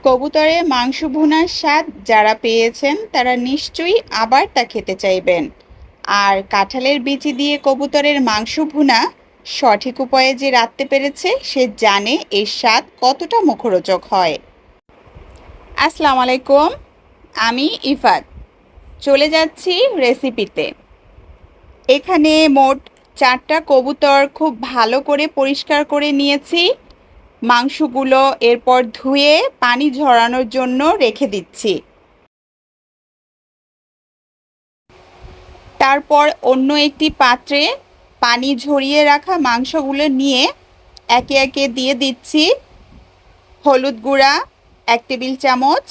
কবুতরের মাংস ভুনার স্বাদ যারা পেয়েছেন তারা নিশ্চয়ই আবার তা খেতে চাইবেন। আর কাঁঠালের বিচি দিয়ে কবুতরের মাংস ভুনা সঠিক উপায়ে যে রাঁধতে পেরেছে সে জানে এর স্বাদ কতটা মুখরোচক হয়। আসসালামু আলাইকুম, আমি ইফাত। চলে যাচ্ছি রেসিপিতে। এখানে মোট 4টা কবুতর খুব ভালো করে পরিষ্কার করে নিয়েছি। মাংসগুলো এরপর ধুয়ে পানি ঝরানোর জন্য রেখে দিচ্ছি। তারপর অন্য একটি পাত্রে পানি ঝরিয়ে রাখা মাংসগুলো নিয়ে একে একে দিয়ে দিচ্ছি হলুদ গুঁড়া 1 টেবিল চামচ,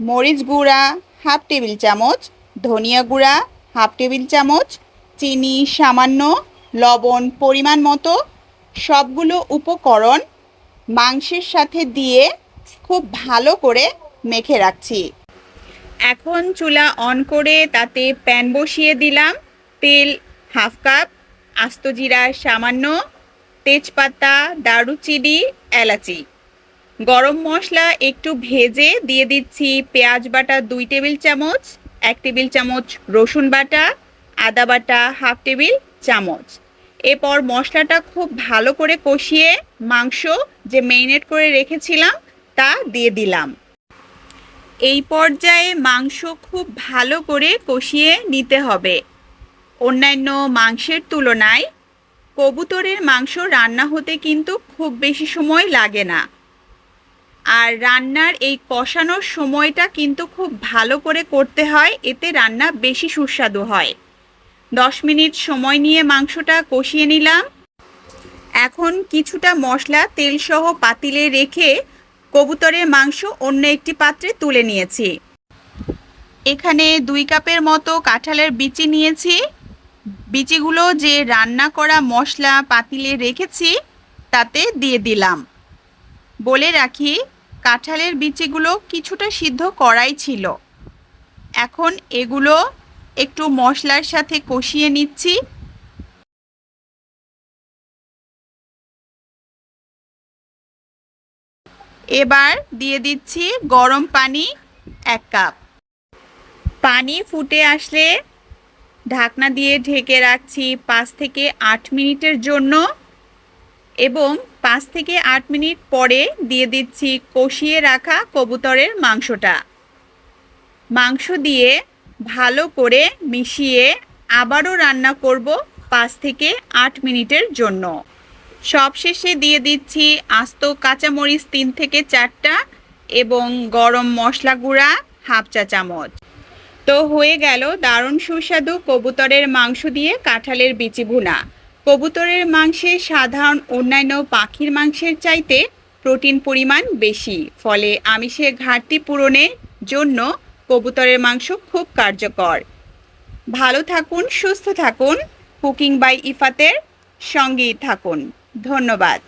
মরিচ গুঁড়া 1/2 টেবিল চামচ, ধনিয়া গুঁড়া 1/2 টেবিল চামচ, চিনি সামান্য, লবণ পরিমাণ মতো। সবগুলো উপকরণ মাংসের সাথে দিয়ে খুব ভালো করে মেখে রাখছি। এখন চুলা অন করে তাতে প্যান বসিয়ে দিলাম। তেল 1/2 কাপ, আস্ত জিরা সামান্য, তেজপাতা, দারুচিনি, এলাচি, গরম মশলা একটু ভেজে দিয়ে দিচ্ছি পেঁয়াজ বাটা 2 টেবিল চামচ, 1 টেবিল চামচ রসুন বাটা, আদা বাটা 1/2 টেবিল চামচ। এরপর মশলাটা খুব ভালো করে কষিয়ে মাংস যে ম্যারিনেট করে রেখেছিলাম তা দিয়ে দিলাম। এই পর্যায়ে মাংস খুব ভালো করে কষিয়ে নিতে হবে। অন্যান্য মাংসের তুলনায় কবুতরের মাংস রান্না হতে কিন্তু খুব বেশি সময় লাগে না। আর রান্নার এই কষানোর সময়টা কিন্তু খুব ভালো করে করতে হয়, এতে রান্না বেশি সুস্বাদু হয়। 10 মিনিট সময় নিয়ে মাংসটা কষিয়ে নিলাম। এখন কিছুটা মশলা তেলসহ পাতিলে রেখে কবুতরের মাংস অন্য একটি পাত্রে তুলে নিয়েছি। এখানে 2 কাপের মতো কাঁঠালের বিচি নিয়েছি। বিচিগুলো যে রান্না করা মশলা পাতিলে রেখেছি তাতে দিয়ে দিলাম। বলে রাখি, কাঁঠালের বিচিগুলো কিছুটা সিদ্ধ করাই ছিল। এখন এগুলো একটু মশলার সাথে কষিয়ে নিচ্ছি। এবার দিয়ে দিচ্ছি গরম পানি 1 কাপ। পানি ফুটে আসলে ঢাকনা দিয়ে ঢেকে রাখছি 5 থেকে 8 মিনিটের জন্য এবং 5 থেকে 8 মিনিট পরে দিয়ে দিচ্ছি কষিয়ে রাখা কবুতরের মাংসটা। মাংস দিয়ে ভালো করে মিশিয়ে আবারও রান্না করব 5 থেকে 8 মিনিটের জন্য। সবশেষে দিয়ে দিচ্ছি আস্ত কাঁচামরিচ 3 থেকে 4টা এবং গরম মশলা গুঁড়া 1/2 চা চামচ। তো হয়ে গেল দারুণ সুস্বাদু কবুতরের মাংস দিয়ে কাঁঠালের বিচি ভুনা। কবুতরের মাংসে সাধারণ অন্যান্য পাখির মাংসের চাইতে প্রোটিন পরিমাণ বেশি, ফলে আমিষের ঘাটতি পূরণের জন্য কবুতরের মাংস খুব কার্যকর। ভালো থাকুন, সুস্থ থাকুন। কুকিং বাই ইফাতের সঙ্গেই থাকুন। ধন্যবাদ।